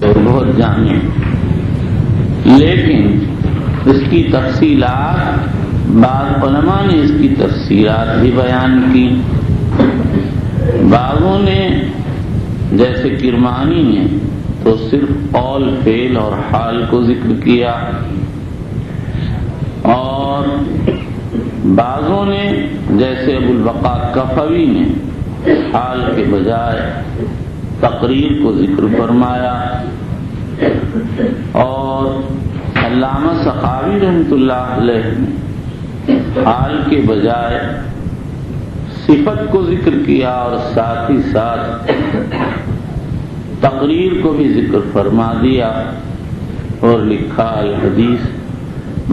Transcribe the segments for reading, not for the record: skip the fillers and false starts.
بہت جامع، لیکن اس کی تفصیلات بعض علماء نے اس کی تفصیلات بھی بیان کی. بعضوں نے جیسے کرمانی نے تو صرف قول، فعل اور حال کو ذکر کیا، اور بعضوں نے جیسے ابو البقاء کفوی نے حال کے بجائے تقریر کو ذکر فرمایا، اور علامہ سخاوی رحمۃ اللہ علیہ نے حال کے بجائے صفت کو ذکر کیا اور ساتھ ہی ساتھ تقریر کو بھی ذکر فرما دیا، اور لکھا الحدیث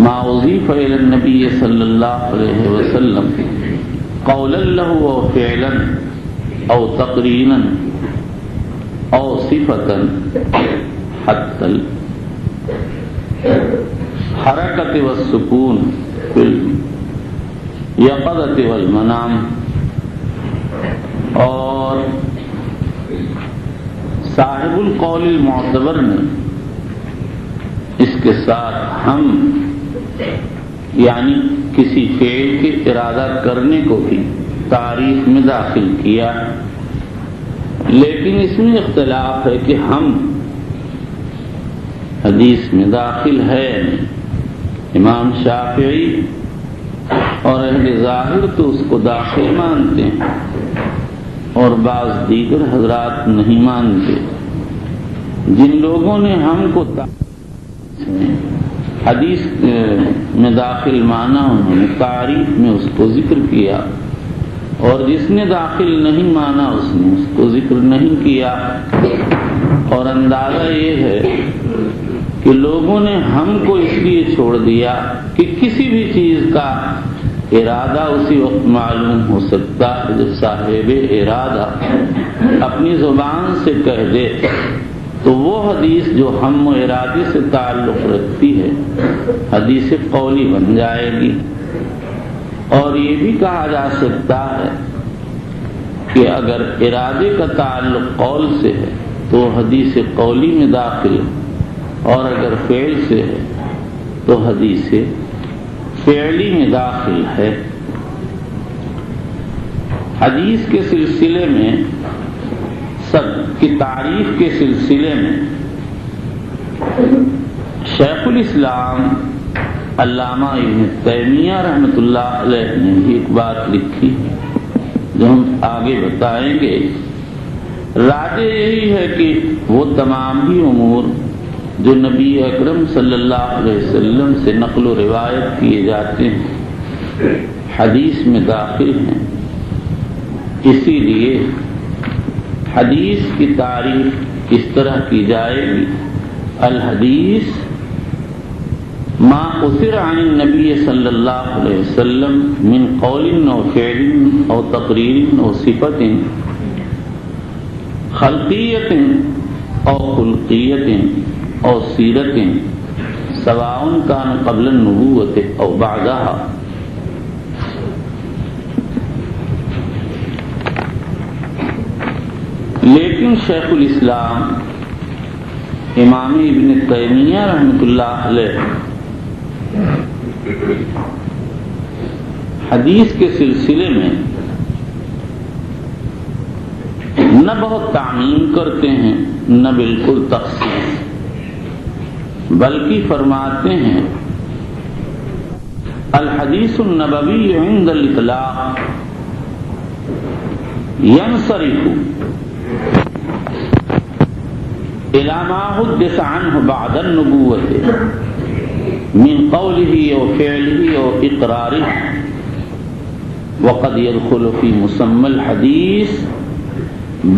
ما اضیف الی النبی صلی اللہ علیہ وسلم قولا له او فعلا او تقریرا او صفتا حتی الحرکت والسکون فی الیقظۃ والمنام. اور صاحب القول المعتبر نے اس کے ساتھ ہم یعنی کسی فعل کے ارادہ کرنے کو بھی تعریف میں داخل کیا، لیکن اس میں اختلاف ہے کہ ہم حدیث میں داخل ہے. امام شافعی اور اہل ظاہر تو اس کو داخل مانتے ہیں، اور بعض دیگر حضرات نہیں مانتے. جن لوگوں نے ہم کو حدیث میں داخل مانا، انہوں نے تعریف میں اس کو ذکر کیا، اور جس نے داخل نہیں مانا اس نے اس کو ذکر نہیں کیا. اور اندازہ یہ ہے کہ لوگوں نے ہم کو اس لیے چھوڑ دیا کہ کسی بھی چیز کا ارادہ اسی وقت معلوم ہو سکتا ہے جب صاحب ارادہ اپنی زبان سے کہہ دے تو وہ حدیث جو ہم و ارادے سے تعلق رکھتی ہے حدیث قولی بن جائے گی. اور یہ بھی کہا جا سکتا ہے کہ اگر ارادے کا تعلق قول سے ہے تو حدیث قولی میں داخل، اور اگر فعل سے ہے تو حدیث فعلی میں داخل ہے. حدیث کے سلسلے میں سب کی تعریف کے سلسلے میں شیخ الاسلام علامہ ابن تیمیہ رحمۃ اللہ علیہ نے بھی ایک بات لکھی جو ہم آگے بتائیں گے. راجح یہی ہے کہ وہ تمام ہی امور جو نبی اکرم صلی اللہ علیہ وسلم سے نقل و روایت کیے جاتے ہیں حدیث میں داخل ہیں. اسی لیے حدیث کی تعریف اس طرح کی جائے گی: الحدیث ما اثر عن النبی صلی اللہ علیہ وسلم من قول او فعل او تقریر او صفت خلقیت او خلقیت او سیرت سواء کان قبل النبوۃ او بعدها. لیکن شیخ الاسلام امام ابن تیمیہ رحمۃ اللہ علیہ حدیث کے سلسلے میں نہ بہت تعمیم کرتے ہیں نہ بالکل تخصیص، بلکہ فرماتے ہیں الحدیث النبوی عند الاطلاق ينصرف إلى ما حدث عنه بعد النبوة من قوله أو فعله أو إقراره، وقد يدخل في مسمى الحديث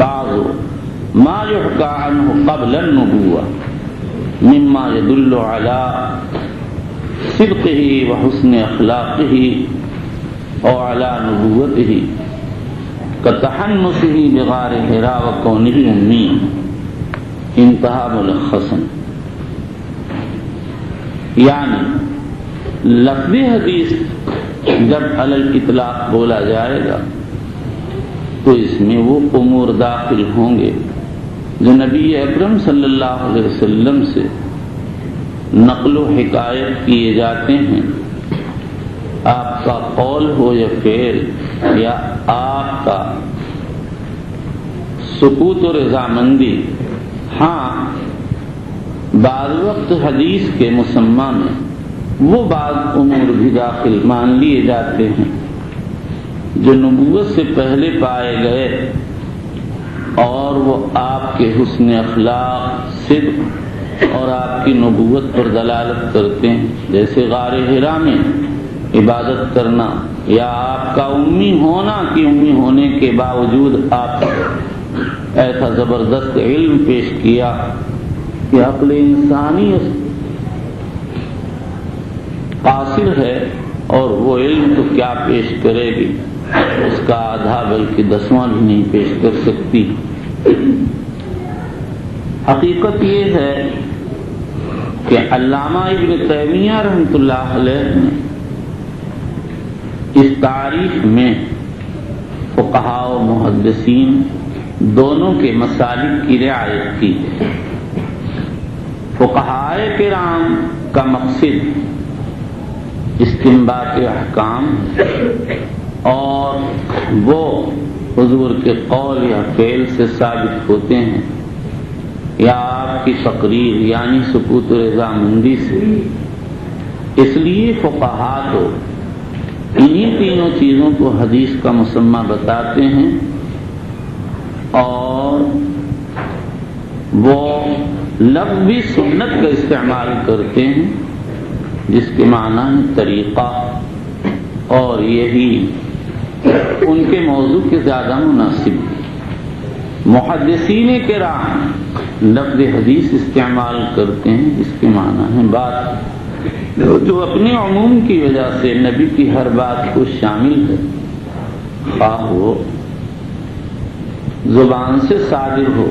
بعض ما يحكى عنه قبل النبوة مما يدل على صدقه وحسن أخلاقه أو على نبوته كتحنسه بغار حراء وكونه أميا. انتہا ملخصا. یعنی لفظ حدیث جب علی الاطلاق بولا جائے گا تو اس میں وہ امور داخل ہوں گے جو نبی اکرم صلی اللہ علیہ وسلم سے نقل و حکایت کیے جاتے ہیں، آپ کا قول ہو یا فعل یا آپ کا سکوت و رضامندی، ہاں بعض وقت حدیث کے مسمى میں وہ بعض امور بھی داخل مان لیے جاتے ہیں جو نبوت سے پہلے پائے گئے اور وہ آپ کے حسن اخلاق، صدق اور آپ کی نبوت پر دلالت کرتے ہیں، جیسے غار حرا میں عبادت کرنا یا آپ کا امی ہونا کہ امی ہونے کے باوجود آپ ایسا زبردست علم پیش کیا کہ عقل انسانی قاصر ہے اور وہ علم تو کیا پیش کرے گی، اس کا آدھا بلکہ 10واں بھی نہیں پیش کر سکتی۔ حقیقت یہ ہے کہ علامہ ابن تیمیہ رحمۃ اللہ علیہ نے اس تعریف میں فقہاء و محدثین دونوں کے مسالک کی رعایت کی ہے۔ فقہاء کرام کا مقصد استنباط احکام اور وہ حضور کے قول یا فعل سے ثابت ہوتے ہیں یا آپ کی تقریر یعنی سکوت و رضامندی سے، اس لیے فقہاء تو انہی تینوں چیزوں کو حدیث کا مسمى بتاتے ہیں اور وہ لفظ بھی سنت کا استعمال کرتے ہیں جس کے معنی ہے طریقہ، اور یہی ان کے موضوع کے زیادہ مناسب ہے۔ محدثین کرام لفظ حدیث استعمال کرتے ہیں جس کے معنی ہے بات، جو اپنے عموم کی وجہ سے نبی کی ہر بات کو شامل ہے، خواہ وہ زبان سے صادر ہو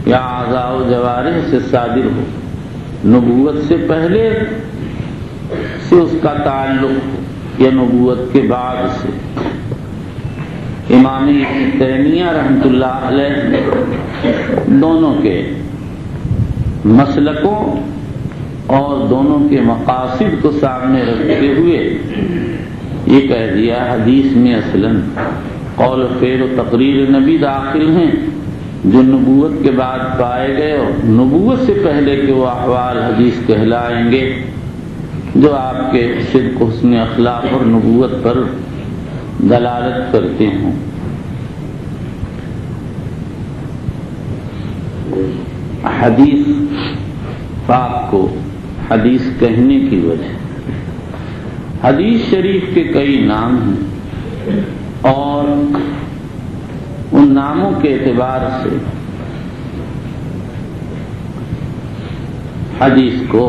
یا اعضاء و جوارح سے صادر ہو، نبوت سے پہلے سے اس کا تعلق ہو یا نبوت کے بعد سے۔ امام ابن تیمیہ رحمۃ اللہ علیہ دونوں کے مسلکوں اور دونوں کے مقاصد کو سامنے رکھتے ہوئے یہ کہہ دیا حدیث میں اصلاً قول و فعل و تقریر نبی داخل ہیں جو نبوت کے بعد پائے گئے اور نبوت سے پہلے کے وہ احوال حدیث کہلائیں گے جو آپ کے صدق و حسن اخلاق اور نبوت پر دلالت کرتے ہوں۔ حدیث پاک کو حدیث کہنے کی وجہ، حدیث شریف کے کئی نام ہیں اور ان ناموں کے اعتبار سے حدیث کو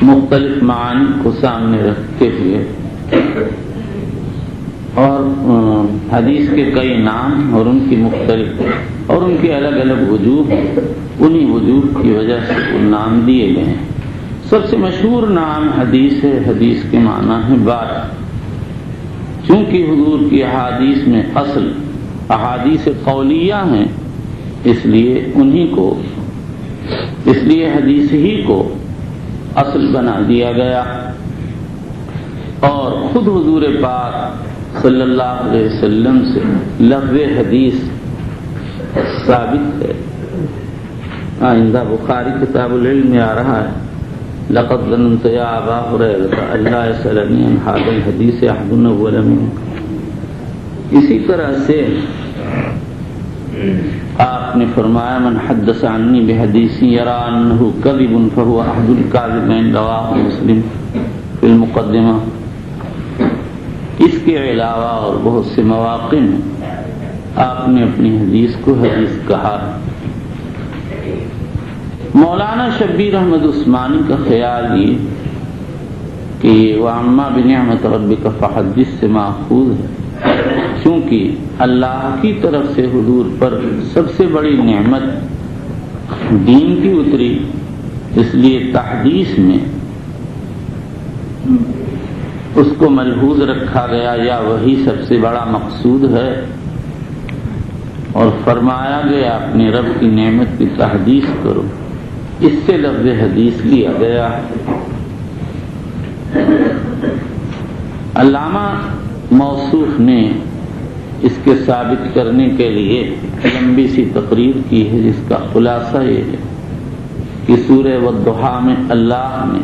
مختلف معانی کو سامنے رکھتے ہوئے اور حدیث کے کئی نام اور ان کی مختلف اور ان کے الگ الگ وجوہ ہیں، انہی وجوہ کی وجہ سے وہ نام دیے گئے ہیں۔ سب سے مشہور نام حدیث ہے، حدیث کے معنی ہے بات، چونکہ حضور کی احادیث میں اصل احادیث قولیہ ہیں، اس لیے حدیث ہی کو اصل بنا دیا گیا، اور خود حضور پاک صلی اللہ علیہ وسلم سے لفظ حدیث ثابت ہے۔ آئندہ بخاری کتاب العلم میں آ رہا ہے لقد ظننت یا ابا ہریرہ اللہ یسألنی عن هذا الحدیث احد اول منه۔ اسی طرح سے آپ نے فرمایا من حدث عنی بحدیث یرى انه کذب فهو احد الكاذبین، رواه مسلم فی المقدمہ۔ اس کے علاوہ اور بہت سے مواقع میں آپ نے اپنی حدیث کو حدیث کہا۔ مولانا شبیر احمد عثمانی کا خیال یہ کہ یہ وَعَمَّا بِنِعْمَةِ رَبِّكَ فَحَدِّثْ سے ماخوذ ہے، چونکہ اللہ کی طرف سے حضور پر سب سے بڑی نعمت دین کی اتری، اس لیے تحدیث میں اس کو ملحوظ رکھا گیا یا وہی سب سے بڑا مقصود ہے؟ اور فرمایا گیا اپنے رب کی نعمت کی تحدیث کرو، اس سے لفظ حدیث لیا گیا۔ علامہ موصوف نے اس کے ثابت کرنے کے لیے لمبی سی تقریر کی ہے، جس کا خلاصہ یہ ہے کہ سورہ والضحیٰ میں اللہ نے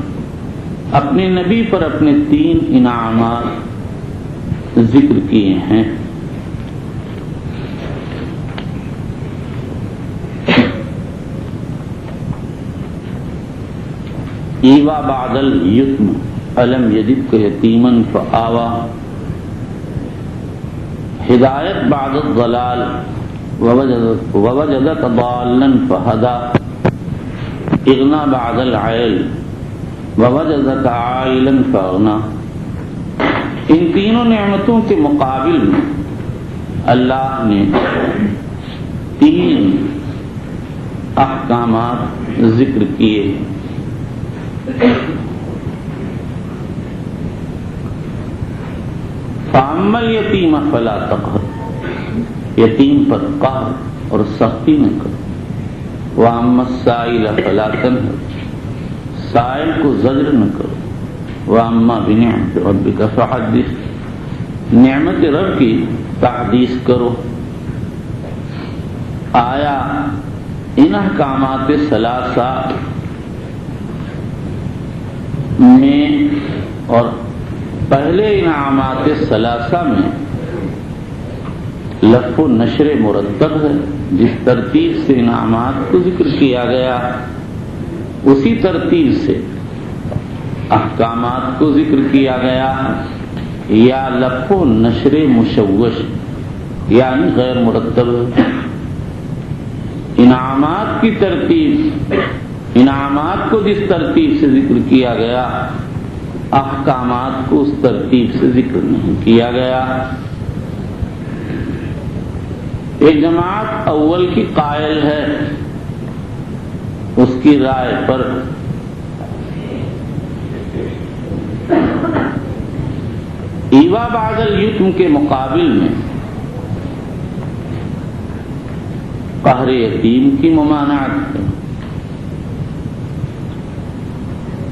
اپنے نبی پر اپنے 3 انعامات ذکر کیے ہیں۔ ایوا بعد الیتم الم یجدک یتیما فآوی، ہدایت بعد الضلال ووجدک ضالا فہدی، اغنا بعد العیل ووجدک عائلا فاغنی۔ ان تینوں نعمتوں کے مقابل میں اللہ نے 3 احکامات ذکر کیے۔ فَأَمَّا الْيَتِيمَ فَلَا تَقْهَرْ، یتیم پر قہر اور سختی نہ کرو۔ وَأَمَّا السَّائِلَ فَلَا تَنْهَرْ، سائل کو زجر نہ کرو۔ وَأَمَّا بِنِعْمَتِ رَبِّكَ فَحَدِّثْ، نعمت رب کی تحدیث کرو۔ آیا ان احکامات ثلاثہ میں اور پہلے انعامات ثلاثہ میں لف و نشر مرتب ہے، جس ترتیب سے انعامات کو ذکر کیا گیا اسی ترتیب سے احکامات کو ذکر کیا گیا، یا لف و نشر مشوش یعنی غیر مرتب ہے؟ انعامات کی ترتیب، انعامات کو جس ترتیب سے ذکر کیا گیا احکامات کو اس ترتیب سے ذکر نہیں کیا گیا۔ ایک جماعت اول کی قائل ہے، اس کی رائے پر ایوا بعد الیتم کے مقابل میں قہر یتیم کی ممانعت ہے،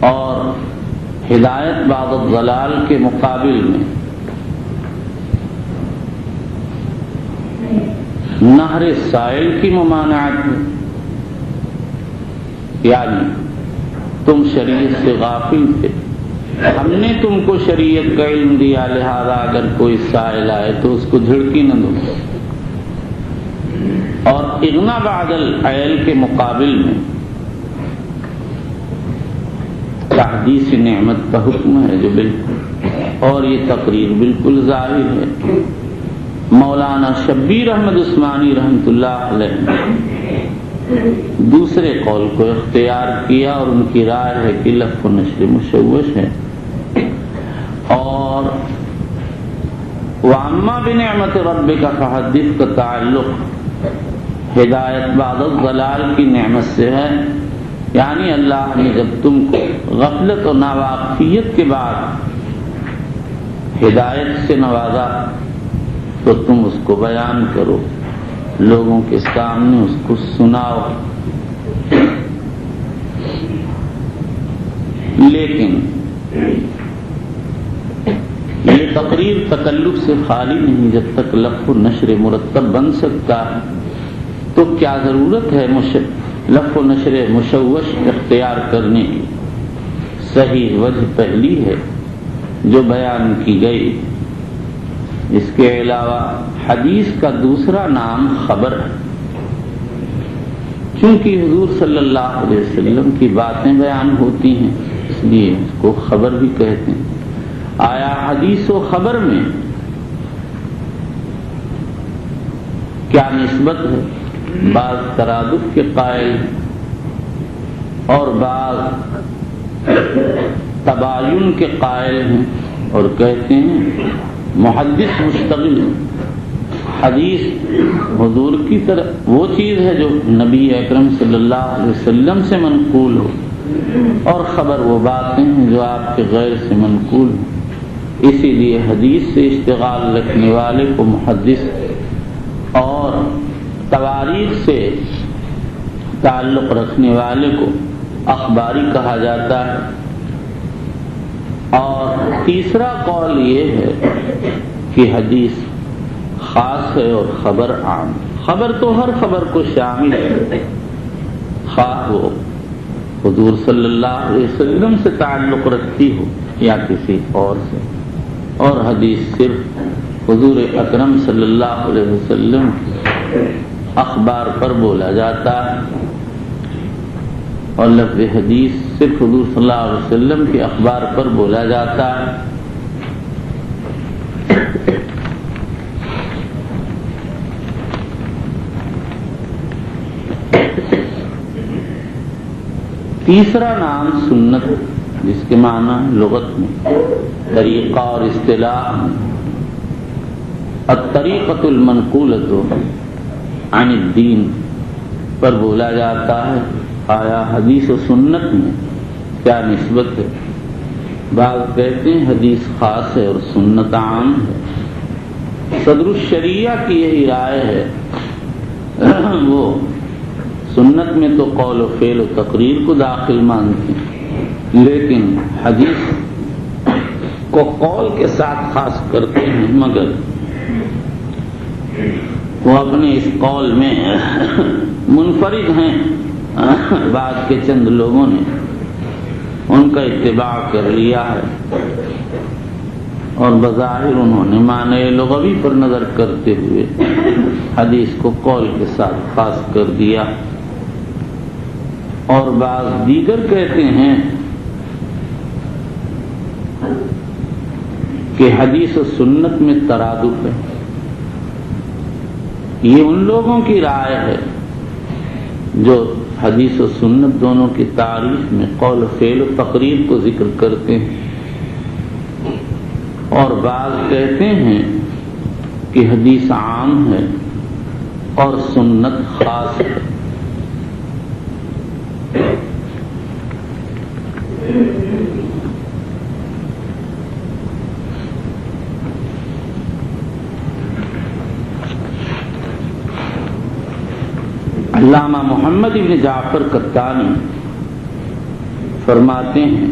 اور ہدایت بعد الضلال کے مقابل میں نہر سائل کی ممانعت ہے، یعنی تم شریعت سے غافل تھے، ہم نے تم کو شریعت کا علم دیا، لہذا اگر کوئی سائل آئے تو اس کو جھڑکی نہ دو۔ اور اغنا بعد العیل کے مقابل میں تحدیث نعمت کا حکم ہے، جو بالکل، اور یہ تقریر بالکل ظاہر ہے۔ مولانا شبیر احمد عثمانی رحمۃ اللہ علیہ دوسرے قول کو اختیار کیا، اور ان کی رائے ہے کہ لف و نشر مشوش ہے۔ اور وَأَمَّا بِنِعْمَةِ رَبِّكَ فَحَدِّثْ کا تعلق ہدایت بعد الضلال کی نعمت سے ہے، یعنی اللہ نے جب تم کو غفلت اور ناواقفیت کے بعد ہدایت سے نوازا تو تم اس کو بیان کرو، لوگوں کے سامنے اس کو سناؤ۔ لیکن یہ تقریر تکلف سے خالی نہیں، جب تک لف و نشر مرتب بن سکتا ہے تو کیا ضرورت ہے لف و نشر مشوش اختیار کرنے کی؟ صحیح وجہ پہلی ہے جو بیان کی گئی۔ اس کے علاوہ حدیث کا دوسرا نام خبر ہے، چونکہ حضور صلی اللہ علیہ وسلم کی باتیں بیان ہوتی ہیں، اس لیے اس کو خبر بھی کہتے ہیں۔ آیا حدیث و خبر میں کیا نسبت ہے؟ بعض ترادف کے قائل اور بعض تباین کے قائل ہیں، اور کہتے ہیں محدث مشتغل حدیث حضور کی طرح وہ چیز ہے جو نبی اکرم صلی اللہ علیہ وسلم سے منقول ہو، اور خبر وہ باتیں ہیں جو آپ کے غیر سے منقول ہیں۔ اسی لیے حدیث سے اشتغال رکھنے والے کو محدث اور تواریخ سے تعلق رکھنے والے کو اخباری کہا جاتا ہے۔ اور تیسرا قول یہ ہے کہ حدیث خاص ہے اور خبر عام۔ خبر تو ہر خبر کو شامل ہے، خواہ وہ حضور صلی اللہ علیہ وسلم سے تعلق رکھتی ہو یا کسی اور سے، اور حدیث صرف حضور اکرم صلی اللہ علیہ وسلم کی اخبار پر بولا جاتا ہے، اور لفظ حدیث صرف حضور صلی اللہ علیہ وسلم کی اخبار پر بولا جاتا ہے۔ تیسرا نام سنت، جس کے معنی لغت میں طریقہ اور اصطلاح الطریقۃ المنقولۃ عن الدین پر بولا جاتا ہے۔ آیا حدیث و سنت میں کیا نسبت ہے؟ بعض کہتے ہیں حدیث خاص ہے اور سنت عام ہے۔ صدر الشریعہ کی یہی رائے ہے، وہ سنت میں تو قول و فعل و تقریر کو داخل مانتے ہیں، لیکن حدیث کو قول کے ساتھ خاص کرتے ہیں، مگر وہ اپنے اس قول میں منفرد ہیں۔ بعد کے چند لوگوں نے ان کا اتباع کر لیا ہے، اور بظاہر انہوں نے معنی لغوی پر نظر کرتے ہوئے حدیث کو قول کے ساتھ خاص کر دیا، اور بعض دیگر کہتے ہیں کہ حدیث و سنت میں ترادف ہے۔ یہ ان لوگوں کی رائے ہے جو حدیث و سنت دونوں کی تعریف میں قول و فعل و تقریر کو ذکر کرتے ہیں، اور بعض کہتے ہیں کہ حدیث عام ہے اور سنت خاص ہے۔ علامہ محمد بن جعفر قطانی فرماتے ہیں،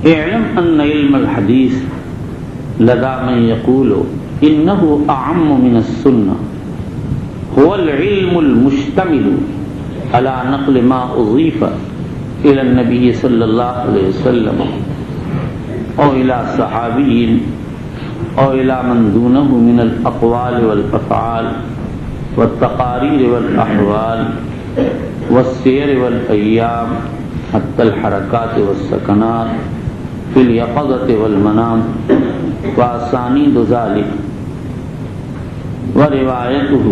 اعلم ان علم الحدیث لدى من يقول انه اعم من السنة هو العلم المشتمل على نقل ما اضيف الى النبي صلى الله عليه وسلم او الى صحابي او الى من دونه من الاقوال والافعال والتقارير والأحوال والسير والأيام حتى الحركات والسكنات في اليقظة والمنام وأسانيد ذلك وروايته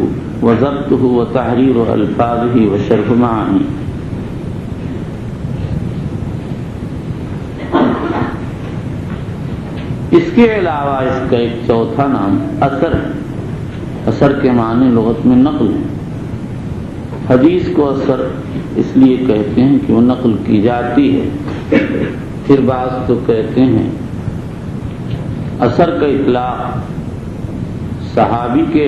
وضبطه وتحرير ألفاظه وشرح معانيه۔ اس کے علاوہ اس کا ایک چوتھا نام اثر ہے۔ اثر کے معنی لغت میں نقل ہے۔ حدیث کو اثر اس لیے کہتے ہیں کہ وہ نقل کی جاتی ہے۔ پھر بعض تو کہتے ہیں اثر کا اطلاق صحابی کے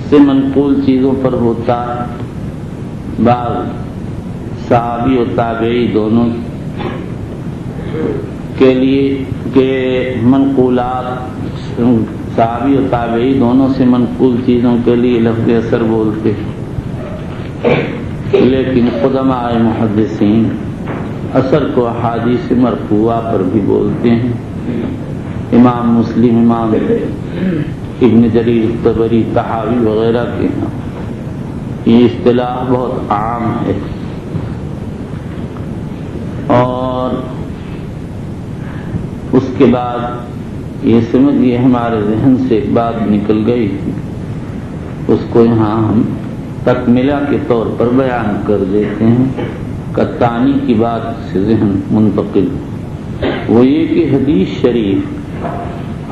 سے منقول چیزوں پر ہوتا ہے، بعض صحابی و تابعی دونوں کے لیے کہ منقولات صحابی و تابعی دونوں سے منقول چیزوں کے لیے لفظ اثر بولتے، لیکن قدماء محدثین اثر کو احادیث مرفوعہ پر بھی بولتے ہیں۔ امام مسلم، امام ابن جریر طبری، طحاوی وغیرہ کے یہاں یہ اصطلاح بہت عام ہے۔ اور اس کے بعد یہ سمجھیے ہمارے ذہن سے ایک بات نکل گئی تھی، اس کو یہاں ہم تکملہ کے طور پر بیان کر دیتے ہیں۔ قطانی کی بات سے ذہن منتقل، وہ یہ کہ حدیث شریف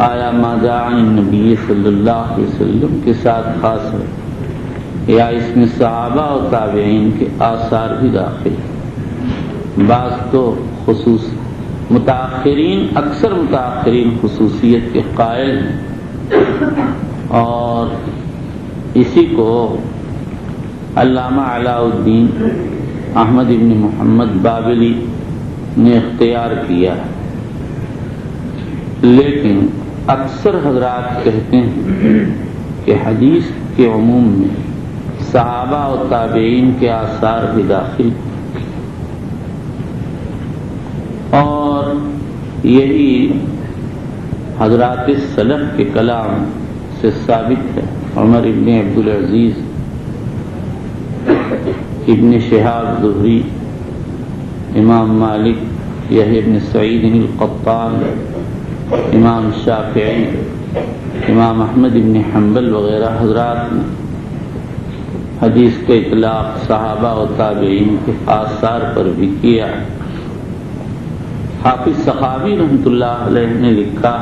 آیا ما جاء عن النبی صلی اللہ علیہ وسلم کے ساتھ خاص ہے، یا اس میں صحابہ و تابعین کے آثار بھی داخل ہیں۔ بعض تو اکثر متاخرین خصوصیت کے قائل ہیں، اور اسی کو علامہ علاء الدین احمد ابن محمد بابلی نے اختیار کیا ہے، لیکن اکثر حضرات کہتے ہیں کہ حدیث کے عموم میں صحابہ و تابعین کے آثار بھی داخل، اور یہی حضرات سلف کے کلام سے ثابت ہے۔ عمر ابن عبدالعزیز، ابن شہاب زہری، امام مالک، یحییٰ ابن سعید القطان، امام شافعی، امام احمد ابن حنبل وغیرہ حضرات نے حدیث کا اطلاق صحابہ و تابعین کے آثار پر بھی کیا۔ حافظ سخاوی رحمۃ اللہ علیہ نے لکھا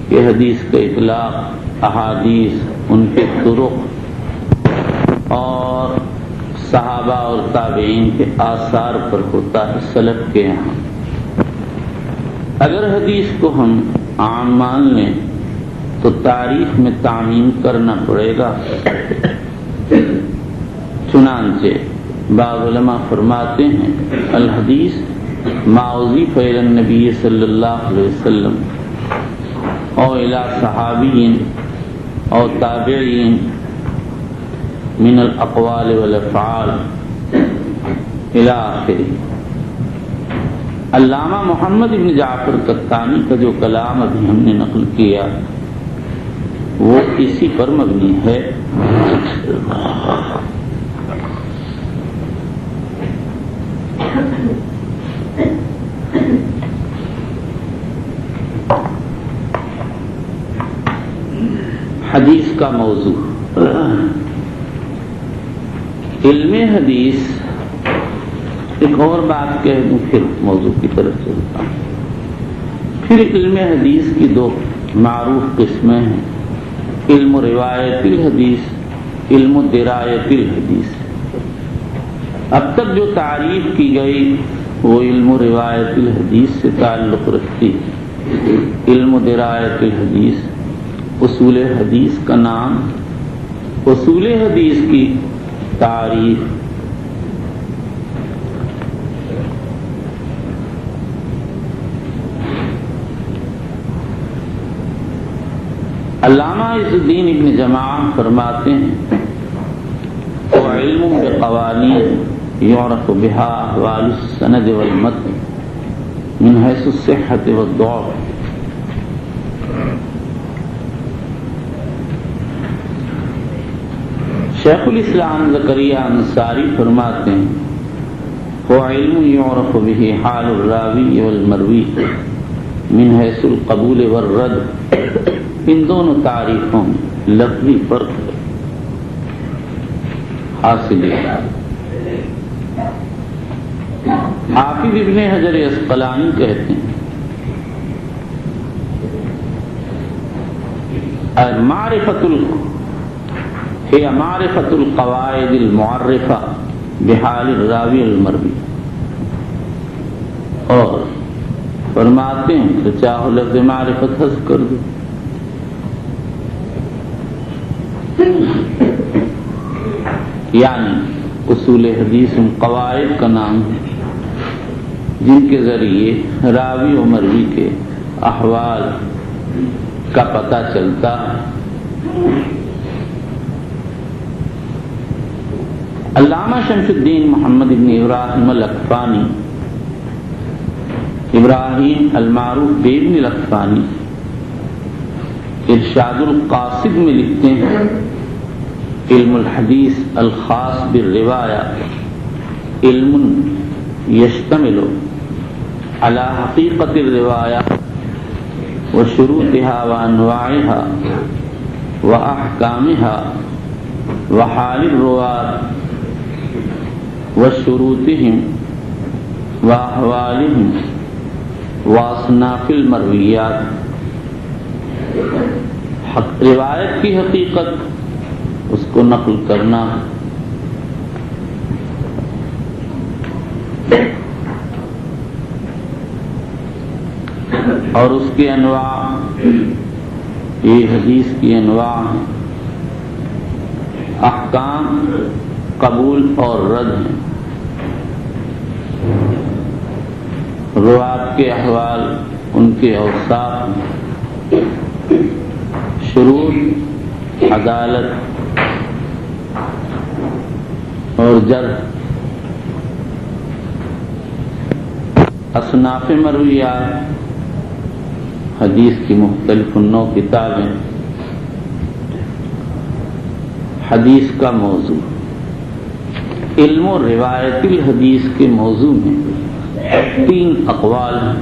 کہ حدیث کا اطلاق احادیث، ان کے طرق اور صحابہ اور تابعین کے آثار پر ہوتا ہے سلف کے یہاں۔ اگر حدیث کو ہم عام مان لیں تو تاریخ میں تعمیم کرنا پڑے گا۔ چنانچہ بعض علماء فرماتے ہیں الحدیث ما اضیف الی النبی صلی اللہ علیہ وسلم او الی صحابین او تابعین من الاقوال والافعال الی آخرہ۔ علامہ محمد بن جعفر قطانی کا جو کلام ابھی ہم نے نقل کیا وہ اسی پر مبنی ہے۔ حدیث کا موضوع، علم حدیث، ایک اور بات کہہ دوں پھر موضوع کی طرف چلتا ہوں۔ پھر علم حدیث کی دو معروف قسمیں ہیں، علم روایت الحدیث، علم درایت الحدیث۔ اب تک جو تعریف کی گئی وہ علم روایت الحدیث سے تعلق رکھتی ہے۔ علم درایت الحدیث اصول حدیث کا نام، اصول حدیث کی تعریف، علامہ عز الدین ابن جماعہ فرماتے ہیں وعلم بقوانین یعرف بها احوال السند والمتن من حیث الصحۃ والضعف۔ شیخ الاسلام زکریا انصاری فرماتے ہیں وعلم یعرف به حال الراوی والمروی من حیث القبول والرد۔ ان دونوں تعریفوں میں لفظی فرق حاصل ہے۔ حافظ ابن حجر عسقلانی کہتے ہیں معرفت القواعد المعرفہ بحال الراوی المروی، اور فرماتے ہیں تو چاہو لفظ معرفت حذف کر دو۔ یعنی اصول حدیث ان قواعد کا نام ہے جن کے ذریعے راوی و مروی کے احوال کا پتہ چلتا ہے۔ علامہ شمس الدین محمد بن ابراہیم الاکفانی، ابراہیم المعروف بابن الاکفانی، ارشاد القاصد میں لکھتے ہیں علم الحدیث الخاص بالروایہ علم یشتمل علی حقیقت الروایہ وشروطها وانواعها واحکامها وحال الرواة وشروطهم واحوالهم واصناف المرویات۔ روایت کی حقیقت، اس کو نقل کرنا، اور اس کے انواع، یہ حدیث کی انواع ہیں، احکام قبول اور رد ہیں، روات کے احوال، ان کے اوصاف، شروط، عدالت اور جرح، اصناف مرویات، حدیث کی مختلف نوع کتابیں، حدیث کا موضوع۔ علم و روایت الحدیث کے موضوع میں 3 اقوال ہیں۔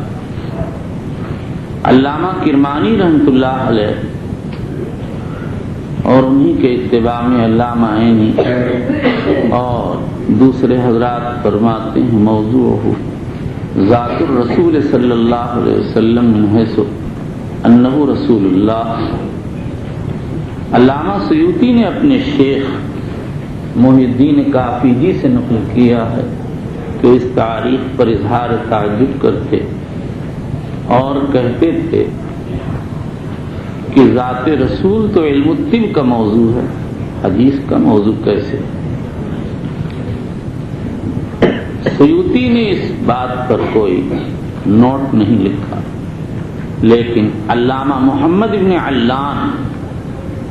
علامہ کرمانی رحمۃ اللہ علیہ اور انہی کے اتباع میں علامہ عینی اور دوسرے حضرات فرماتے ہیں موضوع ذات الرسول صلی اللہ علیہ وسلم من حیث انہ رسول اللہ۔ علامہ سیوطی نے اپنے شیخ محی الدین کافیجی سے نقل کیا ہے کہ اس تاریخ پر اظہار تعجب کرتے اور کہتے تھے کہ ذات رسول تو علم الطب کا موضوع ہے، حدیث کا موضوع کیسے؟ سیوطی نے اس بات پر کوئی نوٹ نہیں لکھا، لیکن علامہ محمد بن علان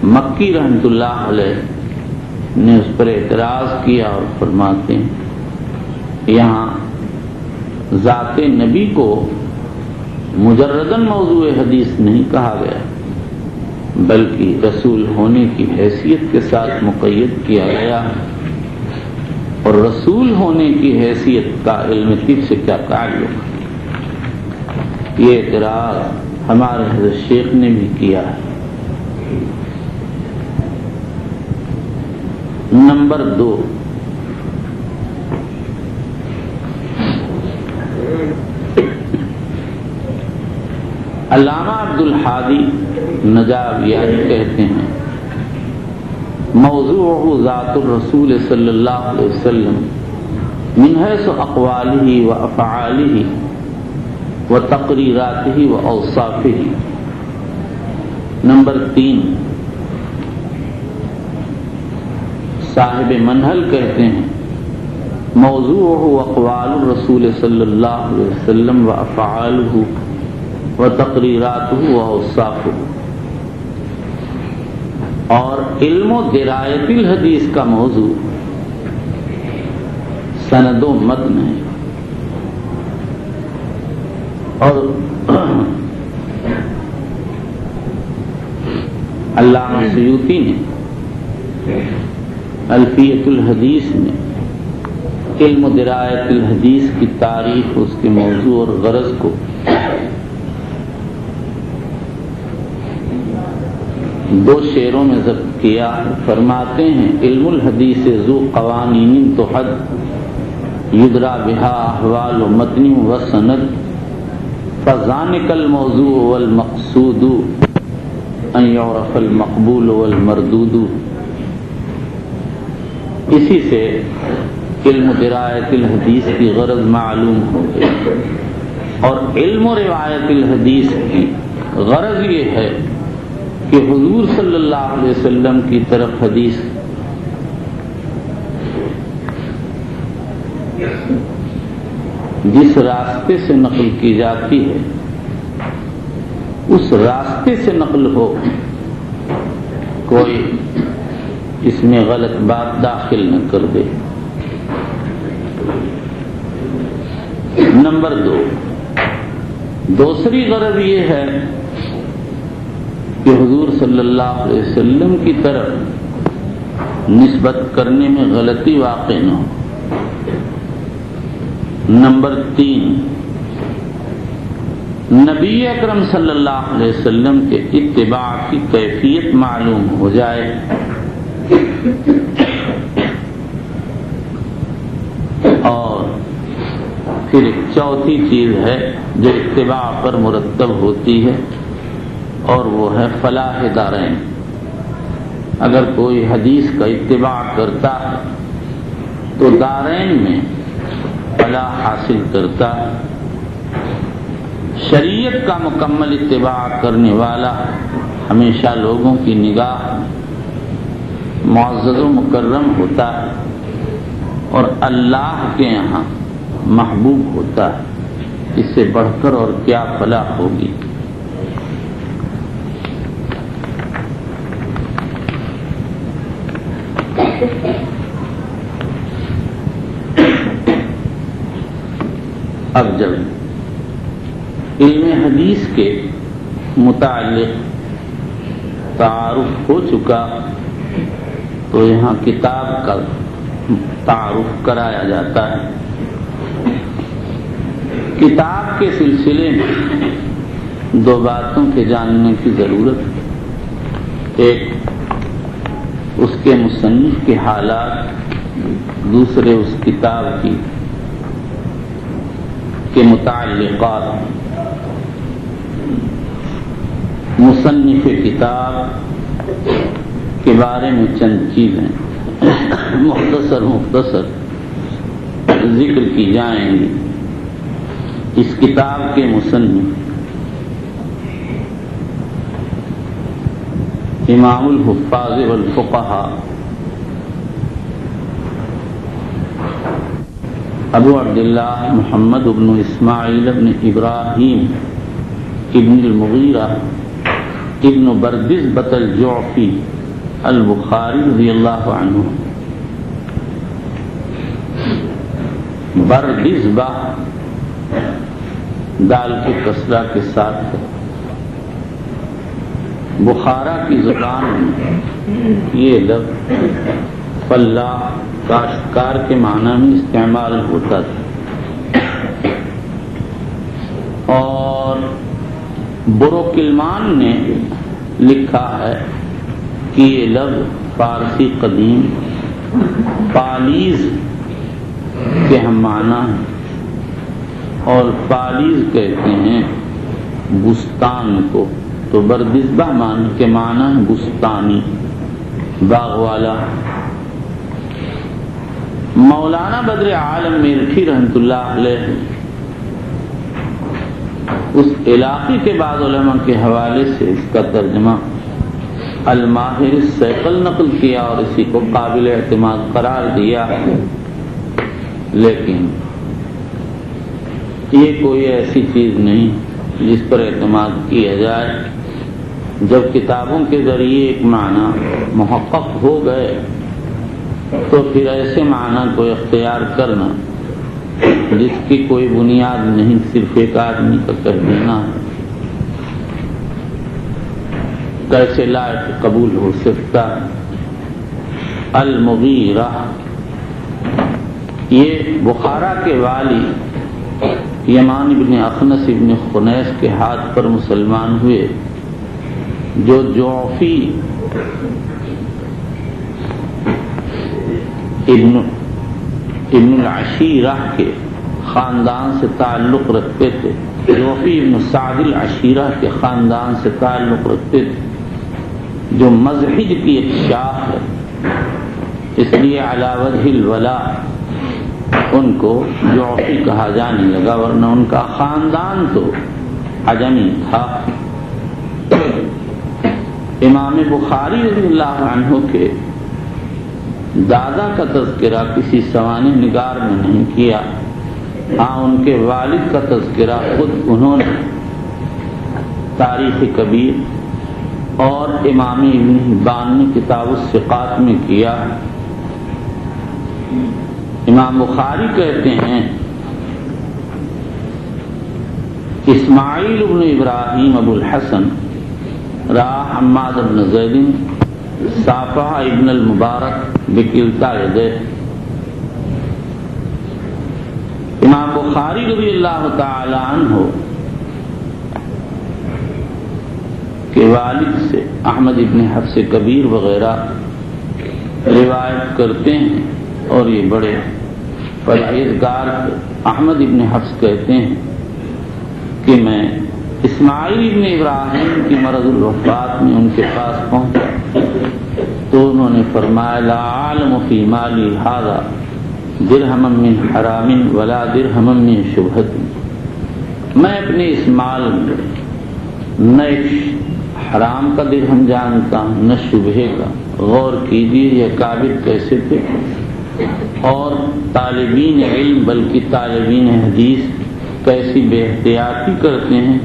مکی رحمۃ اللہ علیہ نے اس پر اعتراض کیا اور فرماتے ہیں یہاں ذات نبی کو مجرداً موضوع حدیث نہیں کہا گیا، بلکہ رسول ہونے کی حیثیت کے ساتھ مقید کیا گیا ہے، اور رسول ہونے کی حیثیت کا علم طب سے کیا تعلق؟ یہ اعتراض ہمارے حضرت شیخ نے بھی کیا ہے۔ نمبر 2، علامہ عبدالحادی نجابیانی کہتے ہیں موضوع ذات الرسول صلی اللہ علیہ وسلم من حیث اقوالہ و افعالہ و تقریراتہ و اوصافہ۔ نمبر 3، صاحب منہل کہتے ہیں موضوع اقوال الرسول صلی اللہ علیہ وسلم و افعالہ و تقریراتہ و اوصافہ، اور علم و درایت الحدیث کا موضوع سند و متن ہے۔ اور علامہ سیوطی نے الفیۃ الحدیث میں علم و درایت الحدیث کی تعریف، اس کے موضوع اور غرض کو دو شعروں میں ضبط کیا۔ فرماتے ہیں علم الحدیث ذو قوانین تحد یدرا بہا احوال و متن و سند فذانک الموضوع والمقصود ان یعرف المقبول والمردود۔ اسی سے علم درایت الحدیث کی غرض معلوم ہو گئی، اور علم و روایت الحدیث کی غرض یہ ہے کہ حضور صلی اللہ علیہ وسلم کی طرف حدیث جس راستے سے نقل کی جاتی ہے اس راستے سے نقل ہو، کوئی اس میں غلط بات داخل نہ کر دے۔ نمبر 2، دوسری غرض یہ ہے کہ حضور صلی اللہ علیہ وسلم کی طرف نسبت کرنے میں غلطی واقع نہ ہو۔ نمبر 3، نبی اکرم صلی اللہ علیہ وسلم کے اتباع کی کیفیت معلوم ہو جائے، اور پھر ایک چوتھی چیز ہے جو اتباع پر مرتب ہوتی ہے، اور وہ ہے فلاح دارین۔ اگر کوئی حدیث کا اتباع کرتا ہے تو دارین میں فلاح حاصل کرتا ہے۔ شریعت کا مکمل اتباع کرنے والا ہمیشہ لوگوں کی نگاہ معزز و مکرم ہوتا ہے اور اللہ کے یہاں محبوب ہوتا ہے۔ اس سے بڑھ کر اور کیا فلاح ہوگی۔ اب جب علم حدیث کے متعلق تعارف ہو چکا تو یہاں کتاب کا تعارف کرایا جاتا ہے۔ کتاب کے سلسلے میں دو باتوں کے جاننے کی ضرورت ہے۔ ایک اس کے مصنف کے حالات، دوسرے اس کتاب کے متعلقات۔ مصنف کتاب کے بارے میں چند چیزیں مختصر ذکر کی جائیں گی۔ اس کتاب کے مصنف امام الحفاظ والفقہاء ابو عبداللہ محمد بن اسماعیل بن ابراہیم ابن المغیرہ ابن بردزبۃ الجعفی البخاری رضی اللہ عنہ۔ بردزبہ دال کے کسرہ کے ساتھ بخارا کی زبان میں یہ لفظ فلاح کاشتکار کے معنی میں استعمال ہوتا تھا، اور بروکلمان نے لکھا ہے کہ یہ لفظ فارسی قدیم پالیز کے ہم معنی ہیں، اور پالیز کہتے ہیں بستان کو، تو بردزبہ مان کے معنی ہے بستانی، باغ والا۔ مولانا بدر عالم میرٹھی رحمۃ اللہ علیہ اس علاقے کے بعض علماء کے حوالے سے اس کا ترجمہ الماہر السیقل نقل کیا اور اسی کو قابل اعتماد قرار دیا، لیکن یہ کوئی ایسی چیز نہیں جس پر اعتماد کیا جائے۔ جب کتابوں کے ذریعے ایک معنی محقق ہو گئے تو پھر ایسے معنی کو اختیار کرنا جس کی کوئی بنیاد نہیں، صرف ایک آدمی کا کہہ دینا ہے، کیسے لائق قبول ہو سکتا ہے۔ المغیرہ یہ بخارا کے والی یمان ابن اخنس ابن خنیس کے ہاتھ پر مسلمان ہوئے، جو جعفی ابن العشیرہ کے خاندان سے تعلق رکھتے تھے، جعفی ابن سعد العشیرہ کے خاندان سے تعلق رکھتے تھے، جو مذہب کی ایک شاخ ہے، اس لیے علی وجہ الولا ان کو جعفی کہا جانے لگا، ورنہ ان کا خاندان تو عجمی تھا۔ امام بخاری رضی اللہ عنہ کے دادا کا تذکرہ کسی سوانح نگار میں نہیں کیا، ہاں ان کے والد کا تذکرہ خود انہوں نے تاریخ کبیر اور امام ابن حبان نے کتاب الثقات میں کیا۔ امام بخاری کہتے ہیں اسماعیل بن ابراہیم ابو الحسن راہ حماد بن زید صافہ ابن المبارک بکلتا یدہ۔ امام بخاری رضی اللہ تعالی عنہ کے والد سے احمد ابن حفص کبیر وغیرہ روایت کرتے ہیں، اور یہ بڑے پرہیزگار احمد ابن حفص کہتے ہیں کہ میں اسماعیل ابن ابراہیم کی مرض الوفات میں ان کے پاس پہنچا تو انہوں نے فرمایا لا عالم فی مالی ھذا درہم من حرام ولا درہم من شبہت، میں اپنے اس مال نہ حرام کا درہم جانتا ہوں نہ شبہ کا۔ غور کیجیے یہ کابر کیسے تھے، اور طالبین علم بلکہ طالبین حدیث کیسی بے احتیاطی کرتے ہیں،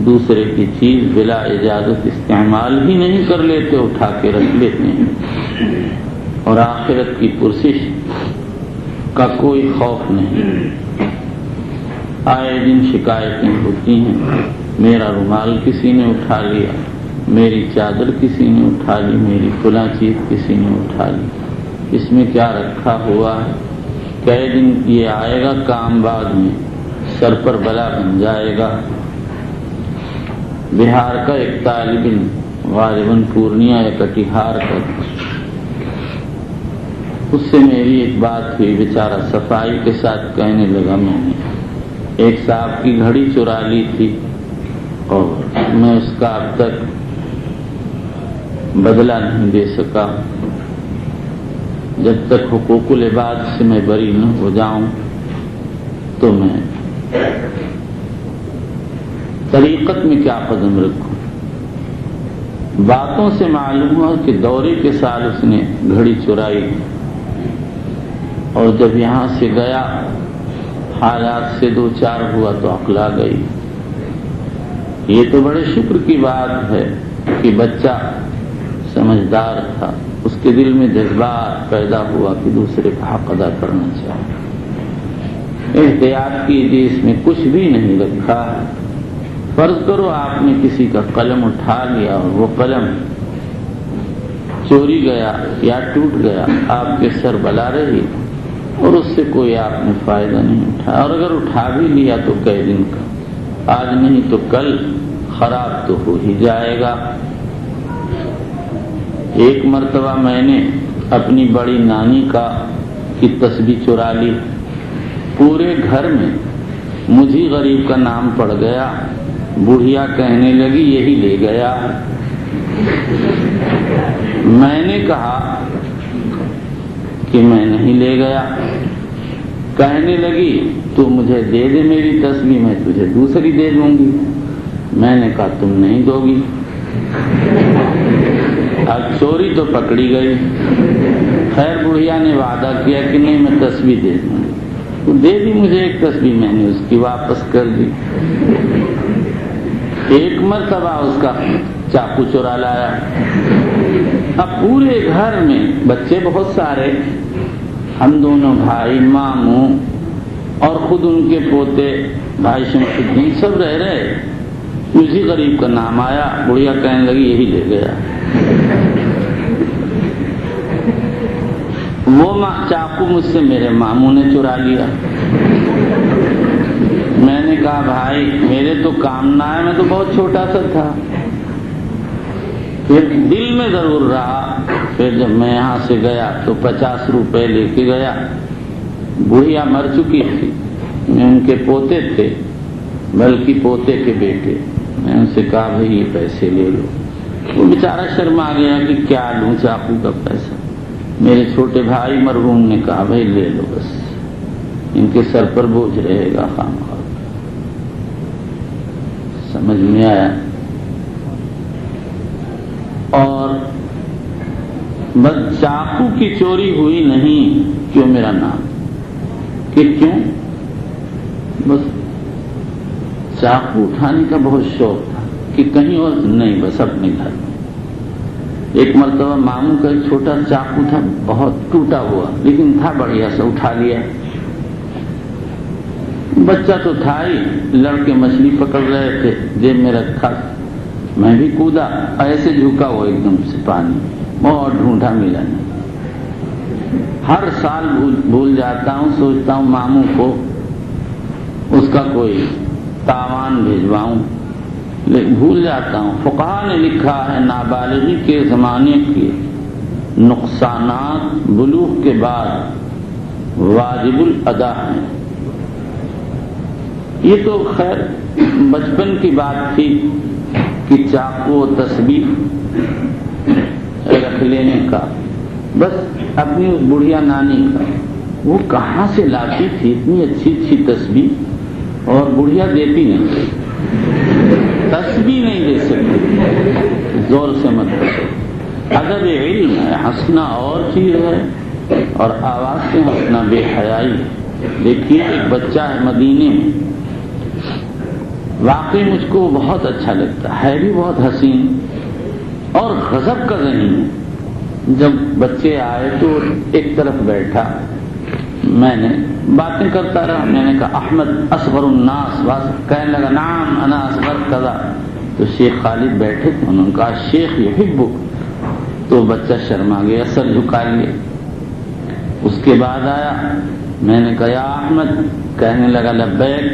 دوسرے کی چیز بلا اجازت استعمال ہی نہیں کر لیتے، اٹھا کے رکھ لیتے ہیں، اور آخرت کی پرسش کا کوئی خوف نہیں۔ آئے دن شکایتیں ہوتی ہیں، میرا رومال کسی نے اٹھا لیا، میری چادر کسی نے اٹھا لی، میری فلاں چیز کسی نے اٹھا لی، اس میں کیا رکھا ہوا ہے؟ کئی دن یہ آئے گا کام بعد میں سر پر بلا بن جائے گا۔ بہار کا ایک طالب علم غالباً پورنیہ یا کٹیہار کا، اس سے میری ایک بات ہوئی، بیچارہ صفائی کے ساتھ کہنے لگا میں نے ایک صاحب کی گھڑی چرا لی تھی اور میں اس کا اب تک بدلہ نہیں دے سکا، جب تک حقوق العباد سے میں بری نہ ہو جاؤں تو میں طریقت میں کیا قدم رکھوں۔ باتوں سے معلوم ہوا کہ دورے کے سال اس نے گھڑی چرائی، اور جب یہاں سے گیا حالات سے دو چار ہوا تو عقل آ گئی۔ یہ تو بڑے شکر کی بات ہے کہ بچہ سمجھدار تھا، اس کے دل میں جذبات پیدا ہوا کہ دوسرے کا حق ادا کرنا چاہیے۔ احتیاط کیجیے، اس میں کچھ بھی نہیں رکھا۔ فرض کرو آپ نے کسی کا قلم اٹھا لیا اور وہ قلم چوری گیا یا ٹوٹ گیا، آپ کے سر بلا رہی اور اس سے کوئی آپ نے فائدہ نہیں اٹھایا، اور اگر اٹھا بھی لیا تو کئی دن کا، آج نہیں تو کل خراب تو ہو ہی جائے گا۔ ایک مرتبہ میں نے اپنی بڑی نانی کی تسبیح چرا لی، پورے گھر میں مجھے غریب کا نام پڑ گیا، بڑھیا کہنے لگی یہی لے گیا۔ میں نے کہا کہ میں نہیں لے گیا، کہنے لگی تو مجھے دے دے میری تسبیح، میں تجھے دوسری دے دوں گی۔ میں نے کہا تم نہیں دو گی۔ اب چوری تو پکڑی گئی، خیر بڑھیا نے وعدہ کیا کہ نہیں میں تسبیح دے دوں گی، تو دے دی مجھے ایک تسبیح، میں نے اس کی واپس کر دی۔ ایک مرتبہ اس کا چاقو چورا لایا، اب پورے گھر میں بچے بہت سارے، ہم دونوں بھائی، ماموں اور خود ان کے پوتے بھائی شمس الدین سب رہ رہے، مجھے غریب کا نام آیا، بڑھیا کہنے لگی یہی لے گیا۔ وہ چاقو مجھ سے میرے ماموں نے چرا لیا۔ میں نے کہا بھائی میرے تو کام نہ آئے، میں تو بہت چھوٹا سا تھا۔ پھر دل میں ضرور رہا، پھر جب میں یہاں سے گیا تو 50 روپے لے کے گیا، بڑھیا مر چکی تھی، میں ان کے پوتے تھے بلکہ پوتے کے بیٹے، میں ان سے کہا بھائی یہ پیسے لے لو۔ وہ بیچارہ شرما گیا کہ کیا لوں چاقو کا پیسہ۔ میرے چھوٹے بھائی مرحوم نے کہا بھائی لے لو، بس ان کے سر پر بوجھ رہے گا خامخواہ۔ سمجھ میں آیا؟ اور بس چاقو کی چوری ہوئی نہیں، کیوں میرا نام، کہ کیوں بس چاقو اٹھانے کا بہت شوق تھا کہ کہیں اور نہیں، بس اپنے گھر میں۔ ایک مرتبہ ماموں کا ایک چھوٹا چاقو تھا، بہت ٹوٹا ہوا لیکن تھا بڑھیا سا، اٹھا لیا۔ بچہ تو تھا ہی، لڑکے مچھلی پکڑ رہے تھے، جیب میں رکھا، میں بھی کودا، ایسے جھکا ہوا ایک دم سے پانی، بہت ڈھونڈا ملا نہیں۔ ہر سال بھول جاتا ہوں، سوچتا ہوں ماموں کو اس کا کوئی تاوان بھیجواؤں، لیکن بھول جاتا ہوں۔ فقہاء نے لکھا ہے نابالغی کے زمانے کے نقصانات بلوغ کے بعد واجب الادا ہیں۔ یہ تو خیر بچپن کی بات تھی کہ چاقو و تسبیح رکھ لینے کا، بس اپنی اس بڑھیا نانی کا وہ کہاں سے لاتی تھی اتنی اچھی اچھی تسبیح، اور بڑھیا دیتی نہیں، تسبیح نہیں دے سکتی، زور سے مت کرو۔ ادب علم ہے، ہنسنا اور چیز ہے اور آواز سے ہنسنا بے حیائی ہے۔ دیکھیے ایک بچہ ہے مدینے میں، واقعی مجھ کو بہت اچھا لگتا ہے بھی بہت حسین اور غضب کا ذہین ہے۔ جب بچے آئے تو ایک طرف بیٹھا، میں نے باتیں کرتا رہا، میں نے کہا احمد اصغر الناس، کہنے لگا نعم انا اصغر کذا، تو شیخ خالد بیٹھے تھے، انہوں نے کہا شیخ یحبک، تو بچہ شرما گیا، سر جھکا لیا۔ اس کے بعد آیا، میں نے کہا یا احمد، کہنے لگا لبیک۔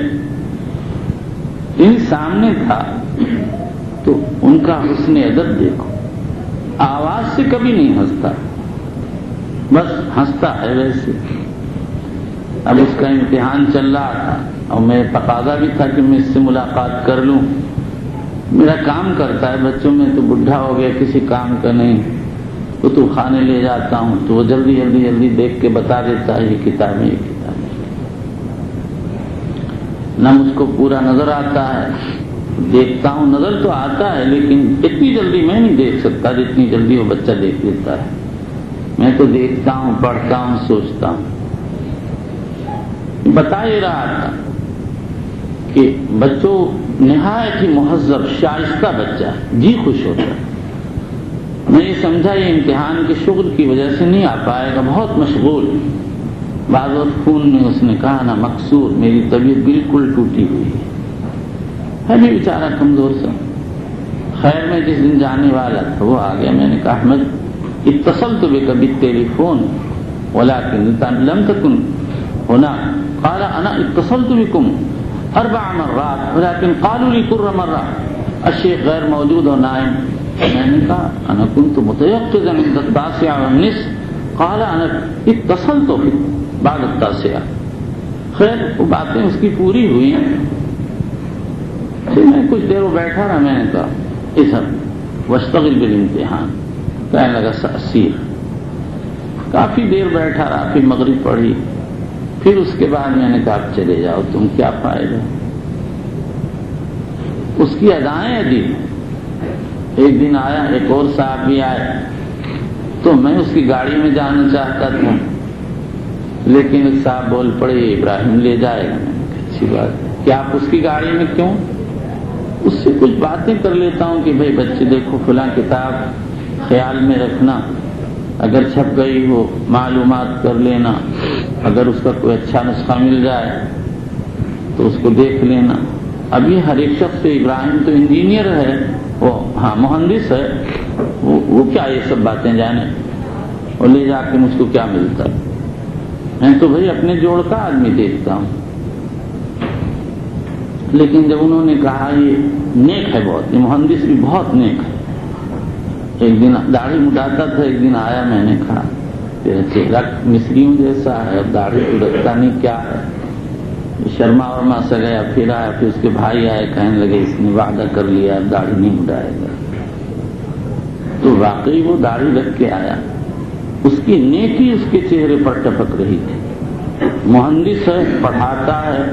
ان سامنے تھا تو ان کا حسن ادب دیکھو، آواز سے کبھی نہیں ہنستا، بس ہنستا ہے ویسے۔ اب اس کا امتحان چل رہا تھا اور میں تقاضا بھی تھا کہ میں اس سے ملاقات کر لوں، میرا کام کرتا ہے بچوں میں، تو بڈھا ہو گیا کسی کام کا نہیں، تو خانے لے جاتا ہوں تو وہ جلدی جلدی جلدی دیکھ کے بتا دیتا ہے یہ کتاب ہے، یہ کتاب ہے۔ نہ مجھ کو پورا نظر آتا ہے، دیکھتا ہوں نظر تو آتا ہے لیکن اتنی جلدی میں نہیں دیکھ سکتا جتنی جلدی وہ بچہ دیکھ لیتا ہے۔ میں تو دیکھتا ہوں، پڑھتا ہوں، سوچتا ہوں۔ بتا یہ رہا تھا کہ بچوں نہایت ہی مہذب شائستہ بچہ ہے، جی خوش ہوتا ہے۔ میں یہ سمجھا یہ امتحان کے شغل کی وجہ سے نہیں آ پائے گا، بہت مشغول۔ بعض وقت فون میں اس نے کہا نا مقصور، میری طبیعت بالکل ٹوٹی ہوئی ہے بھی بیچارہ کمزور سا۔ خیر میں جس دن جانے والا تھا وہ آ گیا، میں نے کہا احمد اتصلت بک بالتلیفون ولكن لم تكن هنا، قال انا اتصلت بكم 4 مرات ولكن قالوا لي كل مرة الشيخ غیر موجود اور نائم۔ میں نے کہا انا كنت متيقظا عند 9:30، قال انا اتصلت بعد 9:30۔ خیر وہ باتیں اس کی پوری ہوئی ہیں۔ پھر میں کچھ دیر وہ بیٹھا رہا، میں نے کہا اذهب واشتغل بالامتحان، کہنے لگا سأسیر۔ کافی دیر بیٹھا رہا، پھر مغرب پڑھی، پھر اس کے بعد میں نے کہا اب چلے جاؤ، تم کیا فائدہ۔ اس کی ادائیں عجیب۔ ایک دن آیا، ایک اور صاحب بھی آئے، تو میں اس کی گاڑی میں جانا چاہتا تھا لیکن ایک صاحب بول پڑے ابراہیم لے جائے گا۔ میں نے کہا اچھی بات، کہ آپ اس کی گاڑی میں کیوں؟ اس سے کچھ باتیں کر لیتا ہوں کہ بھئی بچے دیکھو فلاں کتاب خیال میں رکھنا، اگر چھپ گئی ہو معلومات کر لینا، اگر اس کا کوئی اچھا نسخہ مل جائے تو اس کو دیکھ لینا۔ اب یہ ہر ایک شخص سے، ابراہیم تو انجینئر ہے، وہ ہاں مہندس ہے، وہ کیا یہ سب باتیں جانے، اور لے جا کے مجھ کو کیا ملتا ہے۔ میں تو بھئی اپنے جوڑ کا آدمی دیکھتا ہوں۔ لیکن جب انہوں نے کہا یہ نیک ہے بہت، یہ مہندس بھی بہت نیک ہے، ایک دن داڑھی مڈاتا تھا، ایک دن آیا، میں نے کہا تیرا چہرہ مصریوں جیسا ہے، داڑھی تو رکھتا نہیں، کیا ہے؟ شرما ورما سے گیا، پھر آیا، پھر اس کے بھائی آئے، کہنے لگے اس نے وعدہ کر لیا داڑھی نہیں مڈائے گا۔ تو واقعی وہ داڑھی رکھ کے آیا، اس کی نیکی اس کے چہرے پر ٹپک رہی تھی۔ مہندس ہے، پڑھاتا ہے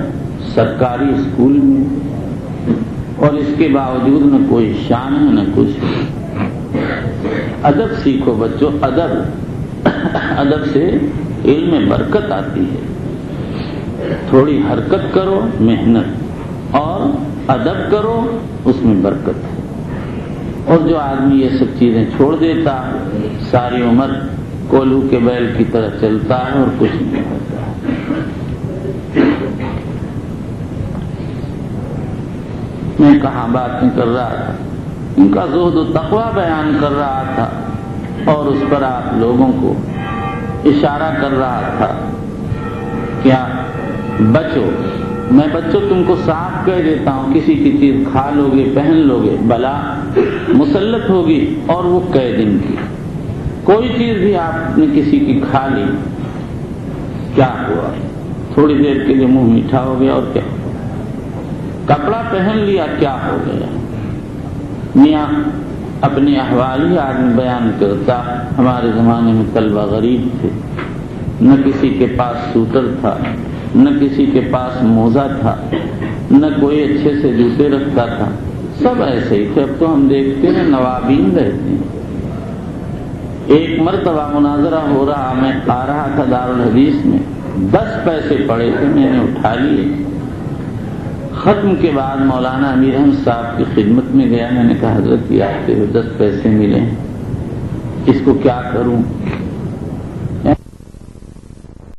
سرکاری اسکول میں، اور اس کے باوجود نہ کوئی شان ہے نہ کچھ۔ ادب سیکھو بچوں، ادب سے علم میں برکت آتی ہے۔ تھوڑی حرکت کرو، محنت، اور ادب کرو، اس میں برکت ہے۔ اور جو آدمی یہ سب چیزیں چھوڑ دیتا ساری عمر کولو کے بیل کی طرح چلتا ہے اور کچھ نہیں ہوتا۔ میں کہاں باتیں کر رہا تھا، ان کا زہد و تقوی بیان کر رہا تھا، اور اس پر آپ لوگوں کو اشارہ کر رہا تھا کیا بچو۔ میں بچوں تم کو صاف کہہ دیتا ہوں، کسی کی چیز کھا لوگے، پہن لوگے، بلا مسلط ہوگی، اور وہ کئی دن کی۔ کوئی چیز بھی آپ نے کسی کی کھا لی، کیا ہوا؟ تھوڑی دیر کے لیے منہ میٹھا ہو گیا، اور کیا؟ کپڑا پہن لیا، کیا ہو گیا؟ میاں اپنے احوال ہی آدمی بیان کرتا۔ ہمارے زمانے میں طلبہ غریب تھے، نہ کسی کے پاس سوٹر تھا، نہ کسی کے پاس موزہ تھا، نہ کوئی اچھے سے جوتے رکھتا تھا، سب ایسے ہی تھے۔ اب تو ہم دیکھتے ہیں نوابین رہتے ہیں۔ ایک مرتبہ مناظرہ ہو رہا، میں آ رہا تھا دارالحدیث میں، 10 پیسے پڑے تھے، میں نے اٹھا لیے۔ ختم کے بعد مولانا امیر احمد صاحب کی خدمت میں گیا، میں نے کہا حضرت یہ آتے ہوئے 10 پیسے ملے، اس کو کیا کروں؟